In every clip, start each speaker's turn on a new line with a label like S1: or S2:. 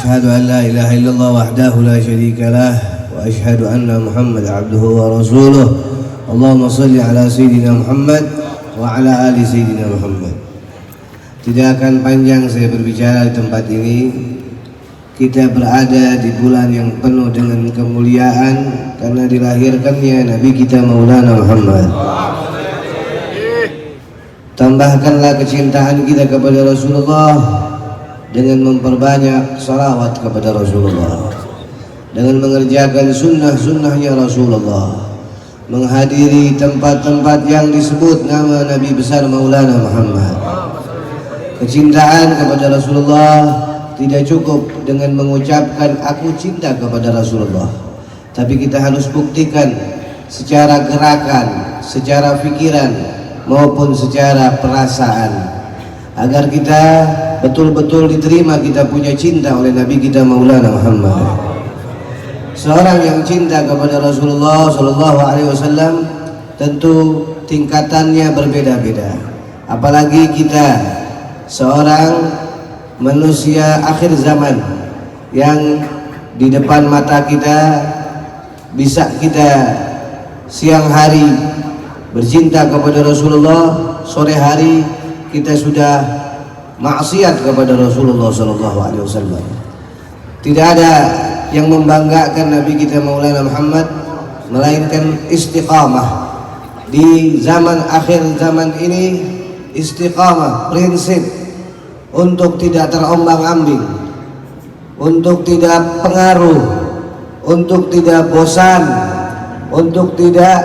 S1: أشهد أن لا إله إلا الله وحده لا شريك له وأشهد أن محمد عبده ورسوله اللهم صل على سيدنا محمد وعلى آل سيدنا Muhammad. Tidak akan panjang saya berbicara di tempat ini. Kita berada di bulan yang penuh dengan kemuliaan karena dilahirkannya Nabi kita Maulana Muhammad. Tambahkanlah kecintaan kita kepada Rasulullah dengan memperbanyak salawat kepada Rasulullah, dengan mengerjakan sunnah-sunnahnya Rasulullah, menghadiri tempat-tempat yang disebut nama Nabi besar Maulana Muhammad. Kecintaan kepada Rasulullah tidak cukup dengan mengucapkan aku cinta kepada Rasulullah, tapi kita harus buktikan secara gerakan, secara pikiran maupun secara perasaan, agar kita betul-betul diterima kita punya cinta oleh Nabi kita Maulana Muhammad. Seorang yang cinta kepada Rasulullah Sallallahu Alaihi Wasallam tentu tingkatannya berbeda-beda. Apalagi kita seorang manusia akhir zaman yang di depan mata kita bisa kita siang hari bercinta kepada Rasulullah, sore hari kita sudah maksiat kepada Rasulullah Sallallahu Alaihi Wasallam. Tidak ada yang membanggakan Nabi kita Maulana Muhammad melainkan istiqamah. Di zaman akhir zaman ini istiqamah, prinsip untuk tidak terombang-ambing, untuk tidak pengaruh, untuk tidak bosan, untuk tidak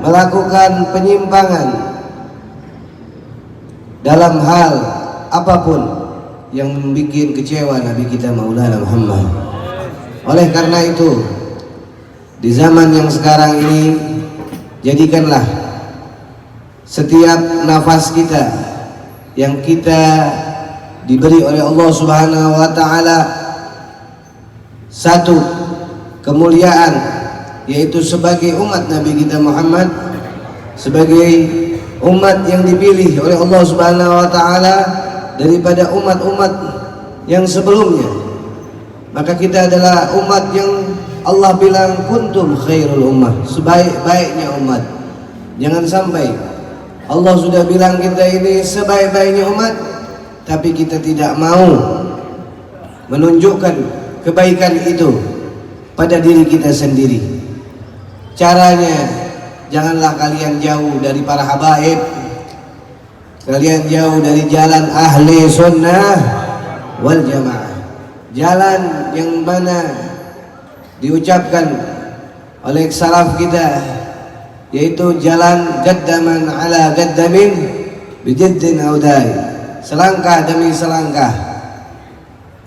S1: melakukan penyimpangan dalam hal apapun yang membuat kecewa Nabi kita Maulana Muhammad. Oleh karena itu, di zaman yang sekarang ini, jadikanlah setiap nafas kita yang kita diberi oleh Allah Subhanahu wa taala satu kemuliaan, yaitu sebagai umat Nabi kita Muhammad, sebagai umat yang dipilih oleh Allah Subhanahu wa taala daripada umat-umat yang sebelumnya. Maka kita adalah umat yang Allah bilang kuntum khairul ummah, sebaik-baiknya umat. Jangan sampai Allah sudah bilang kita ini sebaik-baiknya umat, tapi kita tidak mau menunjukkan kebaikan itu pada diri kita sendiri. Caranya, janganlah kalian jauh dari para habaib, kalian jauh dari jalan ahli sunnah wal jamaah, jalan yang mana diucapkan oleh salaf kita, yaitu jalan gaddaman ala gaddamin bijiddin audai, selangkah demi selangkah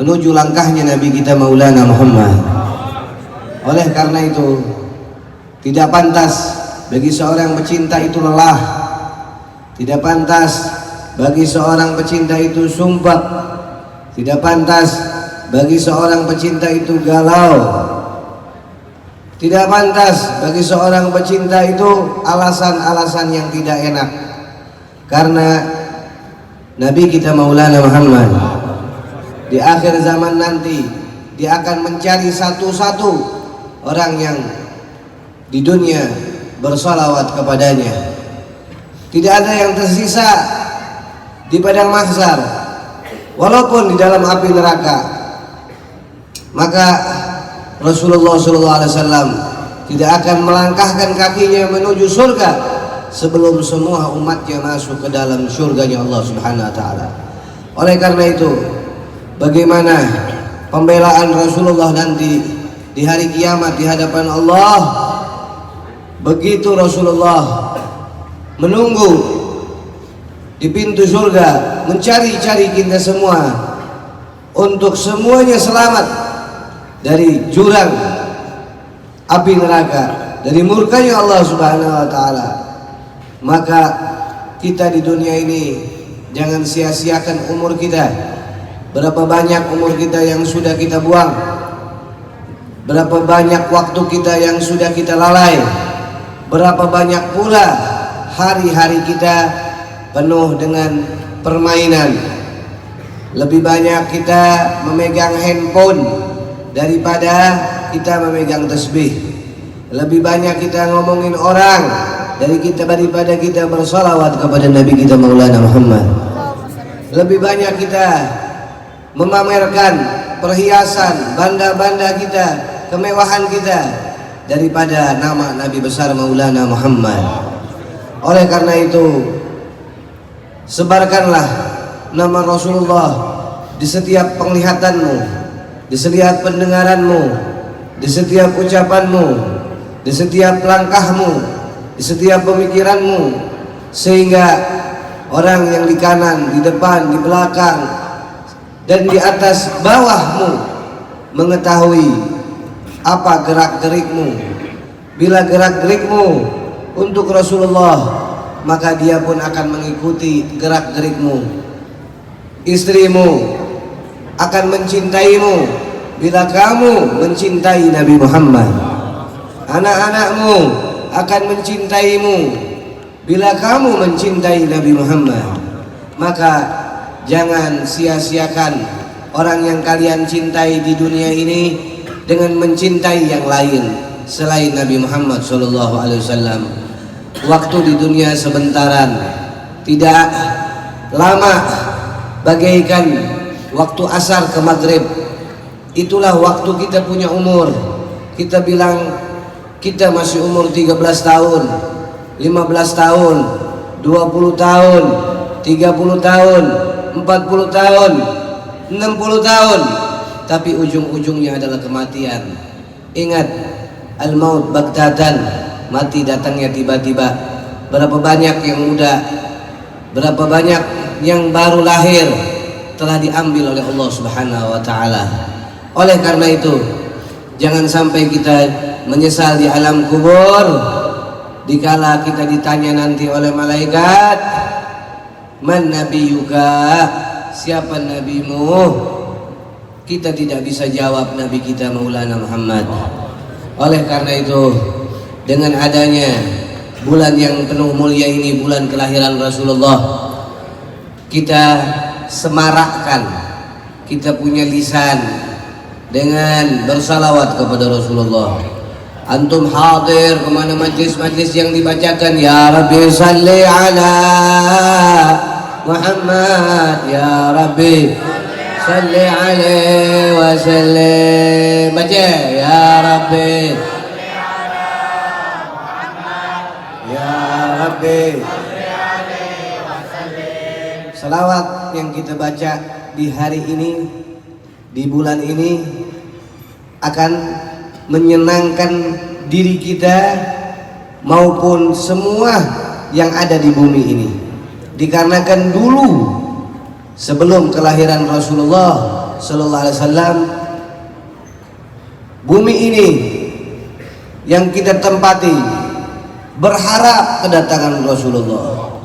S1: menuju langkahnya Nabi kita Maulana Muhammad. Oleh karena itu, tidak pantas bagi seorang pecinta itu lelah, tidak pantas bagi seorang pecinta itu sumpah, tidak pantas bagi seorang pecinta itu galau, tidak pantas bagi seorang pecinta itu alasan-alasan yang tidak enak. Karena Nabi kita Maulana Muhammad di akhir zaman nanti, dia akan mencari satu-satu orang yang di dunia bersalawat kepadanya. Tidak ada yang tersisa di padang mahsyar, walaupun di dalam api neraka. Maka Rasulullah SAW tidak akan melangkahkan kakinya menuju surga sebelum semua umatnya masuk ke dalam surganya Allah Subhanahu wa taala. Oleh karena itu, bagaimana pembelaan Rasulullah nanti di hari kiamat di hadapan Allah? Begitu Rasulullah menunggu di pintu surga, mencari-cari kita semua untuk semuanya selamat dari jurang api neraka, dari murkanya Allah Subhanahu wa taala. Maka kita di dunia ini jangan sia-siakan umur kita. Berapa banyak umur kita yang sudah kita buang, berapa banyak waktu kita yang sudah kita lalai, berapa banyak pula hari-hari kita penuh dengan permainan, Lebih banyak kita memegang handphone daripada kita memegang tasbih. Lebih banyak kita ngomongin orang daripada kita bersalawat kepada Nabi kita Maulana Muhammad. Lebih banyak kita memamerkan perhiasan, banda-banda kita, kemewahan kita daripada nama Nabi besar Maulana Muhammad. Oleh karena itu, sebarkanlah nama Rasulullah di setiap penglihatanmu, di setiap pendengaranmu, di setiap ucapanmu, di setiap langkahmu, di setiap pemikiranmu, sehingga orang yang di kanan, di depan, di belakang, dan di atas bawahmu mengetahui apa gerak-gerikmu. Bila gerak-gerikmu untuk Rasulullah, maka dia pun akan mengikuti gerak-gerikmu. Istrimu akan mencintaimu bila kamu mencintai Nabi Muhammad. Anak-anakmu akan mencintaimu bila kamu mencintai Nabi Muhammad. Maka jangan sia-siakan orang yang kalian cintai di dunia ini dengan mencintai yang lain selain Nabi Muhammad SAW. Waktu di dunia sebentaran, tidak lama, bagaikan waktu asar ke maghrib. Itulah waktu kita punya umur. Kita bilang kita masih umur 13 tahun, 15 tahun, 20 tahun, 30 tahun, 40 tahun, 60 tahun, tapi ujung-ujungnya adalah kematian. Ingat, al-maut baghtatan, mati datangnya tiba-tiba. Berapa banyak yang muda, berapa banyak yang baru lahir telah diambil oleh Allah Subhanahu wa taala. Oleh karena itu, jangan sampai kita menyesal di alam kubur dikala kita ditanya nanti oleh malaikat, man nabiyuka, siapa nabimu? Kita tidak bisa jawab nabi kita Maulana Muhammad. Oleh karena itu, dengan adanya bulan yang penuh mulia ini, bulan kelahiran Rasulullah, kita semarakkan, kita punya lisan dengan bersalawat kepada Rasulullah. Antum hadir kemana majlis-majlis yang dibacakan, ya Rabbi salli ala Muhammad, ya Rabbi salli alaihi wa sallim. Baca, ya Rabbi ya Rabbi. Salawat yang kita baca di hari ini, di bulan ini, akan menyenangkan diri kita maupun semua yang ada di bumi ini. Dikarenakan dulu sebelum kelahiran Rasulullah Sallallahu Alaihi Wasallam, bumi ini yang kita tempati berharap kedatangan Rasulullah.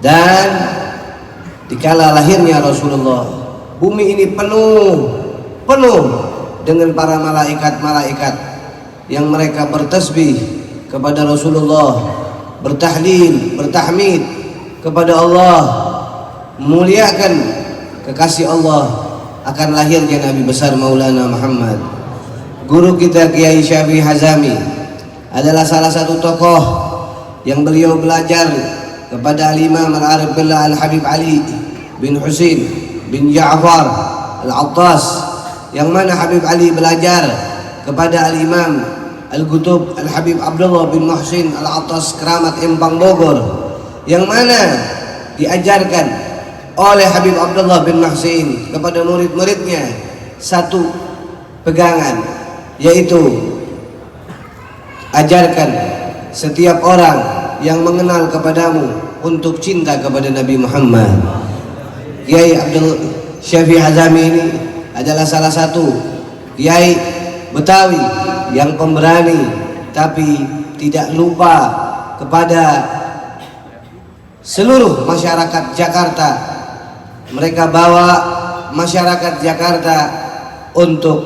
S1: Dan dikala lahirnya Rasulullah, bumi ini penuh dengan para malaikat-malaikat yang mereka bertasbih kepada Rasulullah, bertahlil, bertahmid kepada Allah, memuliakan kekasih Allah akan lahirnya Nabi besar Maulana Muhammad. Guru kita Kiai Syafi'i Hazami adalah salah satu tokoh yang beliau belajar kepada Al-Imam Al-Arif Billah Al-Habib Ali bin Husain bin Ja'far Al-Attas, yang mana Habib Ali belajar kepada Al-Imam Al-Qutub Al-Habib Abdullah bin Muhsin Al-Attas Keramat Empang Bogor, yang mana diajarkan oleh Habib Abdullah bin Muhsin kepada murid-muridnya satu pegangan, yaitu ajarkan setiap orang yang mengenal kepadamu untuk cinta kepada Nabi Muhammad. Kiai Abdul Syafi'i Hazami ini adalah salah satu kiai Betawi yang pemberani, tapi tidak lupa kepada seluruh masyarakat Jakarta. Mereka bawa masyarakat Jakarta untuk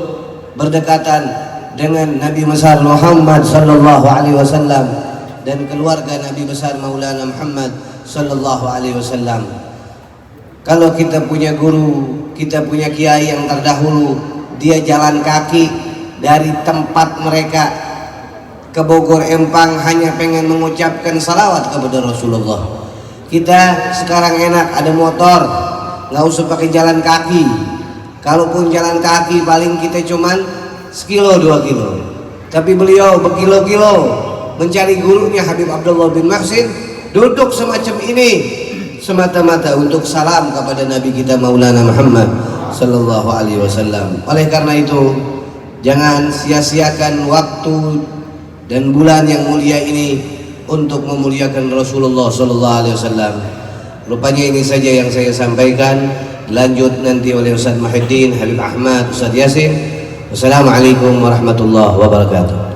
S1: berdekatan dengan Nabi besar Muhammad sallallahu alaihi wasallam dan keluarga Nabi besar Maulana Muhammad sallallahu alaihi wasallam. Kalau kita punya guru, kita punya kiai yang terdahulu, dia jalan kaki dari tempat mereka ke Bogor Empang hanya pengen mengucapkan salawat kepada Rasulullah. Kita sekarang enak, ada motor, nggak usah pakai jalan kaki. Kalaupun jalan kaki paling kita cuman sekilo 2 kilo. Tapi beliau berkilo-kilo mencari gurunya Habib Abdullah bin Muhsin, duduk semacam ini semata-mata untuk salam kepada Nabi kita Maulana Muhammad sallallahu alaihi wasallam. Oleh karena itu, jangan sia-siakan waktu dan bulan yang mulia ini untuk memuliakan Rasulullah sallallahu alaihi wasallam. Rupanya ini saja yang saya sampaikan, lanjut nanti oleh Ustaz Muhyiddin, Habib Ahmad, Ustaz Yasin. Wassalamualaikum warahmatullahi wabarakatuh.